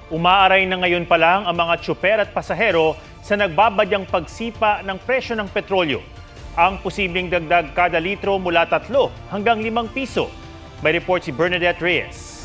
Umaaray na ngayon pa lang ang mga tsuper at pasahero sa nagbabadyang pagsipa ng presyo ng petrolyo. Ang posibleng dagdag kada litro mula 3 hanggang 5 piso. May report si Bernadette Reyes.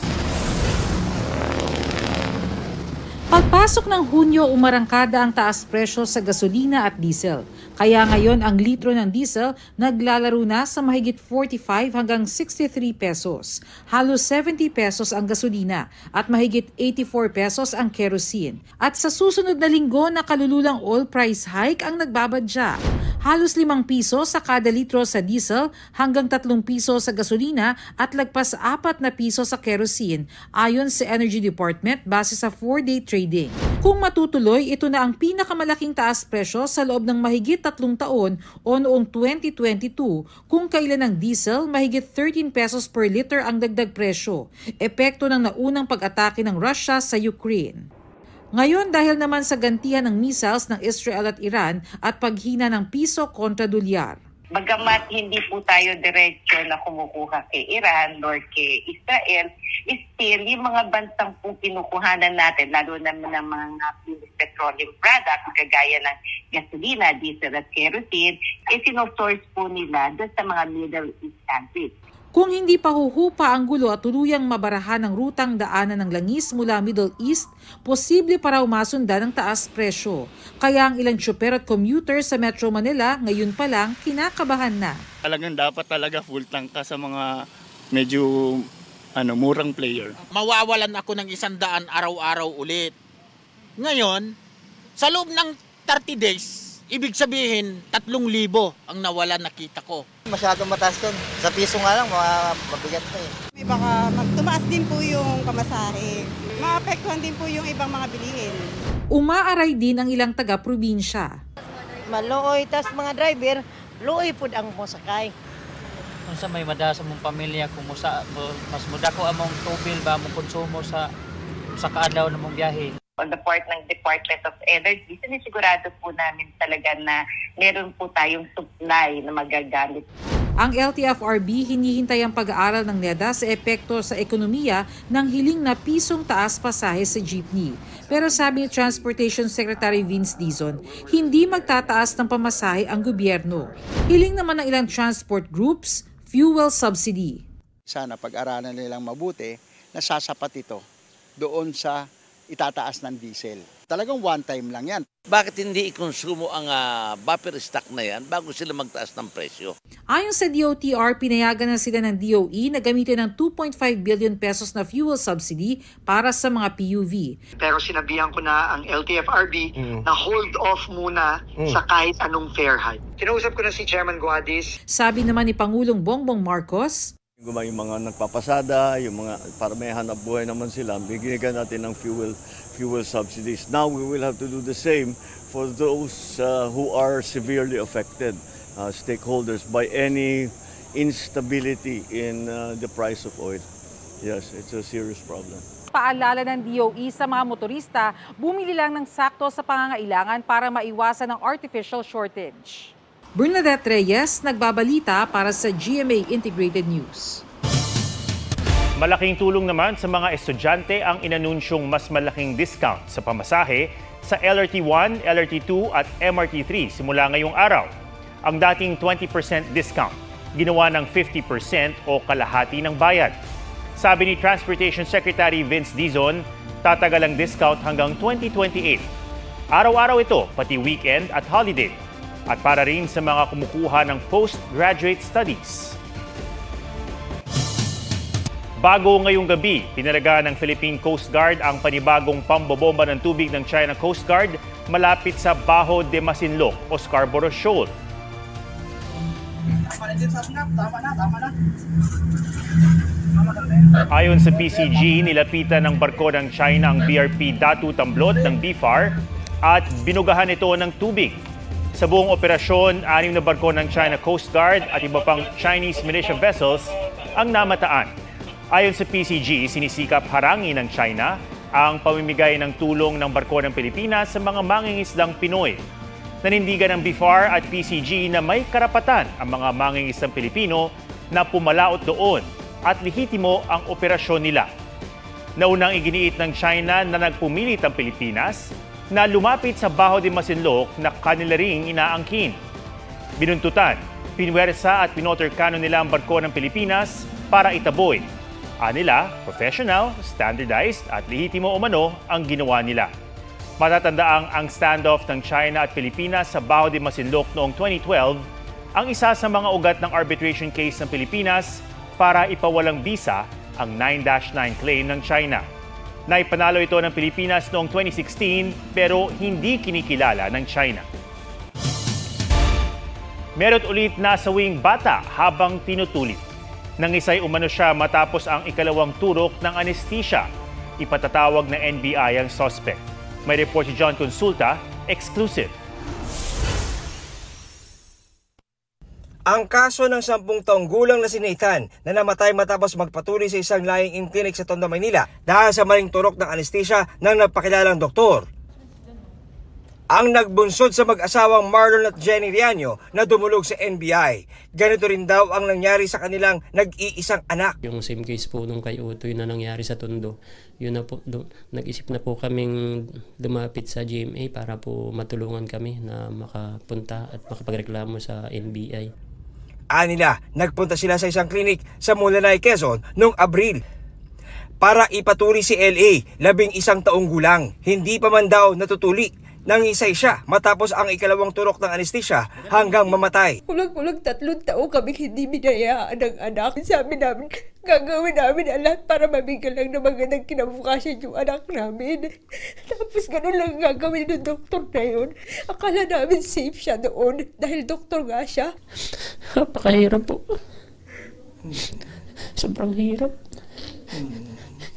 Pagpasok ng Hunyo, umarangkada ang taas presyo sa gasolina at diesel. Kaya ngayon ang litro ng diesel naglalaro na sa mahigit 45 hanggang 63 pesos. Halos 70 pesos ang gasolina at mahigit 84 pesos ang kerosene. At sa susunod na linggo, nakalululang oil price hike ang nagbabadya. Halos 5 piso sa kada litro sa diesel hanggang 3 piso sa gasolina at lagpas 4 na piso sa kerosene ayon sa Energy Department base sa 4-day trading. Kung matutuloy, ito na ang pinakamalaking taas presyo sa loob ng mahigit 3 taon o noong 2022 kung kailan ang diesel mahigit 13 pesos per liter ang dagdag presyo, epekto ng naunang pag-atake ng Russia sa Ukraine. Ngayon dahil naman sa gantihan ng missiles ng Israel at Iran at paghina ng piso kontra dolyar. Bagamat hindi po tayo diretsyo na kumukuha kay Iran nor kay Israel, still yung mga bansang po kinukuhanan natin, lalo naman ng mga petroleum products, kagaya ng gasolina, diesel at kerosene, sinosource po nila doon sa mga Middle East countries. Kung hindi pa huhupa ang gulo at tuluyang mabarahan ng rutang daanan ng langis mula Middle East, posible pa raw masundan ng taas presyo. Kaya ang ilang tsuper at commuter sa Metro Manila ngayon pa lang kinakabahan na. Talagang dapat talaga full tank ka sa mga medyo murang player. Mawawalan ako ng 100 araw-araw ulit. Ngayon, sa loob ng 30 days, ibig sabihin 3,000 ang nawala nakita ko. Masyadong mataas yun. Sa piso nga lang, mabigat na eh. May baka tumaas din po yung pamasahe. Maapektuhan din po yung ibang mga bilihin. Umaaray din ang ilang taga-probinsya. Maluoy, tas mga driver, luoy po ang musakay. Kung sa may madasa mong pamilya, kung mas muda ko among tubil ba mong konsumo sa kaadlaw na mong biyahe. On the part ng Department of Energy, sinisigurado po namin talaga na meron po tayong supply na magagamit. Ang LTFRB hinihintay ang pag-aaral ng NEDA sa epekto sa ekonomiya ng hiling na pisong taas pasahe sa jeepney. Pero sabi ni Transportation Secretary Vince Dizon, hindi magtataas ng pamasahe ang gobyerno. Hiling naman ng ilang transport groups, fuel subsidy. Sana pag-aralan nilang mabuti na sasapat ito doon sa itataas ng diesel. Talagang one time lang yan. Bakit hindi ikonsumo ang buffer stock na yan bago sila magtaas ng presyo? Ayon sa DOTR, pinayagan na sila ng DOE na gamitin ng 2.5 billion pesos na fuel subsidy para sa mga PUV. Pero sinabihan ko na ang LTFRB na hold off muna sa kahit anong fare hike. Kinausap ko na si Chairman Guadis. Sabi naman ni Pangulong Bongbong Marcos, Yung mga nagpapasada, yung mga para may hanap buhay naman sila, bigyan natin ng fuel subsidies. Now we will have to do the same for those who are severely affected, stakeholders, by any instability in the price of oil. Yes, it's a serious problem. paalala ng DOE sa mga motorista, bumili lang ng sakto sa pangangailangan para maiwasan ang artificial shortage. Bernadette Reyes, nagbabalita para sa GMA Integrated News. Malaking tulong naman sa mga estudyante ang inanunsyong mas malaking discount sa pamasahe sa LRT1, LRT2 at MRT3 simula ngayong araw. Ang dating 20% discount, ginawa ng 50% o kalahati ng bayad. Sabi ni Transportation Secretary Vince Dizon, tatagal ang discount hanggang 2028. Araw-araw ito, pati weekend at holiday. At para rin sa mga kumukuha ng postgraduate studies. Bago ngayong gabi, pinalaga ng Philippine Coast Guard ang panibagong pambobomba ng tubig ng China Coast Guard malapit sa Bajo de Masinloc o Scarborough Shoal. Ayon sa PCG, nilapitan ng barko ng China ang BRP Datu Tamblot ng BFAR at binugahan ito ng tubig. Sa buong operasyon, 6 na barko ng China Coast Guard at iba pang Chinese militia vessels ang namataan. Ayon sa PCG, sinisikap harangin ng China ang pamimigay ng tulong ng barko ng Pilipinas sa mga mangingisdang Pinoy. Nanindigan ng BFAR at PCG na may karapatan ang mga mangingisdang Pilipino na pumalaot doon at lehitimo ang operasyon nila. Naunang iginiit ng China na nagpumilit ang Pilipinas na lumapit sa Baho de Masinloc na kanila ring inaangkin. Binuntutan, pinwersa at pinotorkano nila ang barko ng Pilipinas para itaboy. Anila, professional, standardized at lehitimo umano ang ginawa nila. Matatandaang ang standoff ng China at Pilipinas sa Baho de Masinloc noong 2012 ang isa sa mga ugat ng arbitration case ng Pilipinas para ipawalang bisa ang 9-9 claim ng China. Naipanalo ito ng Pilipinas noong 2016 pero hindi kinikilala ng China. Meron ulit nasawing bata habang tinutulit. Nangisay umano siya matapos ang ikalawang turok ng anesthesia. Ipatatawag na NBI ang suspect. May report si John Consulta, exclusive. Ang kaso ng 10 taong gulang na si Nathan na namatay matapos magpatuloy sa isang lying-in clinic sa Tondo, Maynila dahil sa maling turok ng anesthesia ng nagpakilalang doktor. Ang nagbunsod sa mag-asawang Marlon at Jenny Riaño na dumulog sa NBI. Ganito rin daw ang nangyari sa kanilang nag-iisang anak. Yung same case po nung kay Utoy na nangyari sa Tondo, yun na po, nag-isip na po kaming lumapit sa GMA para po matulungan kami na makapunta at makapagreklamo sa NBI. Anila, nagpunta sila sa isang klinik sa Mulanay, Quezon noong Abril para ipatuli si LA, 11 taong gulang. Hindi pa man daw natutuli. Nangisay siya matapos ang ikalawang turok ng anesthesia hanggang mamatay. Kulang-kulang 3 taon kami hindi binayaan ng anak. Sabi namin, gagawin namin ang lahat para mabigyan lang ng magandang kinabukasan yung anak namin. Tapos ganun lang gagawin ng doktor na yun. Akala namin safe siya doon dahil doktor nga siya. Napakahirap po. Sobrang hirap.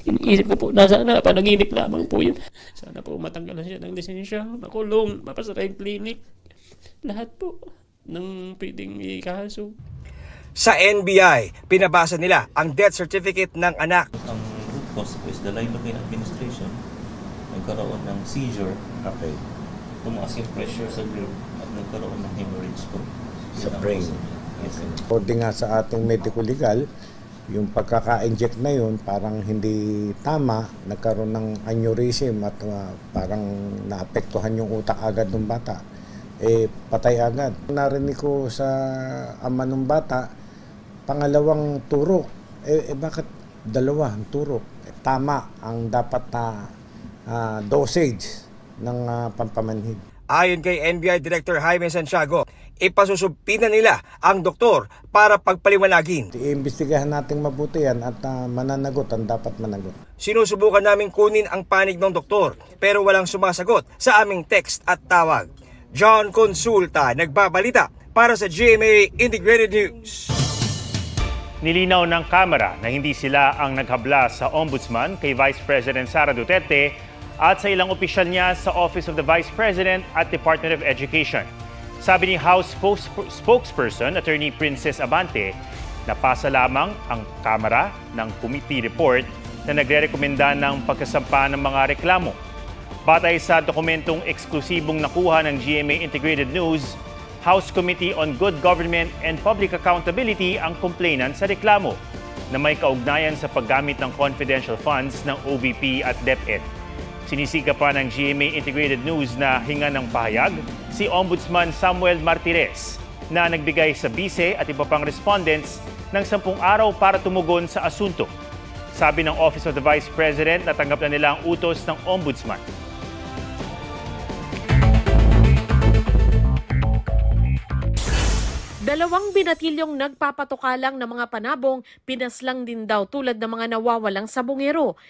Iniisip ko po na sana panaginip lamang po yun. Sana po matanggalan siya ng lisensya, makulong, mapasara yung clinic. Lahat po ng pwedeng ikaso. Sa NBI, pinabasa nila ang death certificate ng anak. Ang root cause is the lidocaine administration. Nagkaroon ng seizure. Okay. Tumaas yung pressure sa group at nagkaroon ng hemorrhage po. Sa brain. Yes. According nga sa ating medical legal, yung pagkaka-inject na yun parang hindi tama, nagkaroon ng aneurysm at parang naapektuhan yung utak agad ng bata. Patay agad. Narinig ko sa ama ng bata, pangalawang turok. Bakit dalawa ang turok? Tama ang dapat na dosage ng pampamanhid. Ayon kay NBI Director Jaime Santiago, ipasusubpina nila ang doktor para pagpaliwanagin. Iimbestigahan natin mabuti yan at mananagot ang dapat managot. Sinusubukan namin kunin ang panig ng doktor pero walang sumasagot sa aming text at tawag. John Consulta, nagbabalita para sa GMA Integrated News. Nilinaw ng Kamara na hindi sila ang naghabla sa Ombudsman kay Vice President Sara Duterte at sa ilang opisyal niya sa Office of the Vice President at Department of Education. Sabi ni House spokesperson Attorney Princess Abante, napasa lamang ang Kamara ng committee report na nagre-rekomenda ng pagkasampa ng mga reklamo. Batay sa dokumentong eksklusibong nakuha ng GMA Integrated News, House Committee on Good Government and Public Accountability ang complainant sa reklamo na may kaugnayan sa paggamit ng confidential funds ng OVP at DepEd. Sinisika pa ng GMA Integrated News na hinga ng pahayag si Ombudsman Samuel Martires na nagbigay sa bise at iba pang respondents ng 10 araw para tumugon sa asunto. Sabi ng Office of the Vice President, natanggap na nila ang utos ng Ombudsman. Dalawang binatilyong nagpapatukalang ng mga panabong, pinaslang din daw tulad ng mga nawawalang sabungero.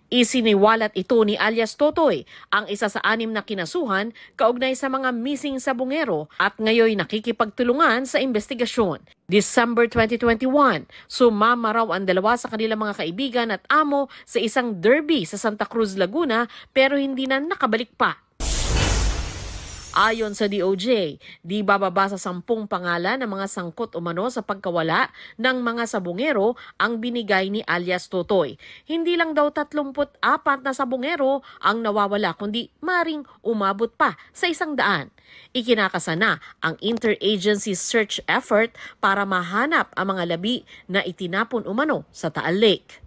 Isiniwalat ito ni alias Totoy, ang isa sa 6 na kinasuhan kaugnay sa mga missing sabungero at ngayon nakikipagtulungan sa investigasyon. December 2021, sumama raw ang 2 sa kanilang mga kaibigan at amo sa isang derby sa Santa Cruz, Laguna pero hindi na nakabalik pa. Ayon sa DOJ, di bababa sa 10 pangalan ng mga sangkot umano sa pagkawala ng mga sabungero ang binigay ni alias Totoy. Hindi lang daw 34 na sabungero ang nawawala kundi maring umabot pa sa 100. Ikinakasa na ang interagency search effort para mahanap ang mga labi na itinapon umano sa Taal Lake.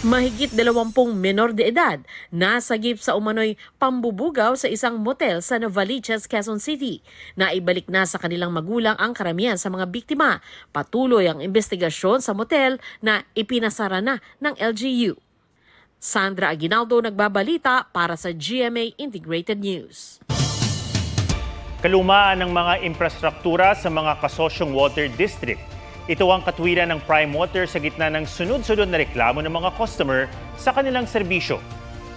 Mahigit 20 menor de edad nasagip sa umano'y pambubugaw sa isang motel sa Novaliches, Quezon City. Naibalik na sa kanilang magulang ang karamihan sa mga biktima. Patuloy ang investigasyon sa motel na ipinasara na ng LGU. Sandra Aguinaldo nagbabalita para sa GMA Integrated News. Kalumaan ng mga infrastruktura sa mga kasosyong water district. Ito ang katwiran ng Prime Water sa gitna ng sunod-sunod na reklamo ng mga customer sa kanilang serbisyo.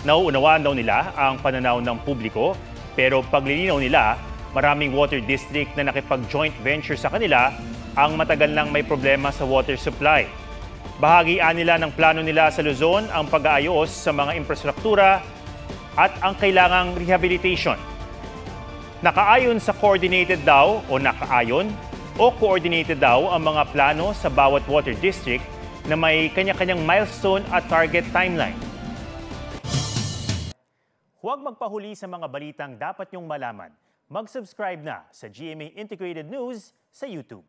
Nauunawaan daw nila ang pananaw ng publiko, pero paglilinaw nila, maraming water district na nakipag-joint venture sa kanila ang matagal nang may problema sa water supply. Bahagian nila ng plano nila sa Luzon ang pag-aayos sa mga infrastruktura at ang kailangang rehabilitation. Nakaayon sa coordinated daw o coordinated daw ang mga plano sa bawat water district na may kanya-kanyang milestone at target timeline. Huwag magpahuli sa mga balitang dapat niyong malaman. Mag-subscribe na sa GMA Integrated News sa YouTube.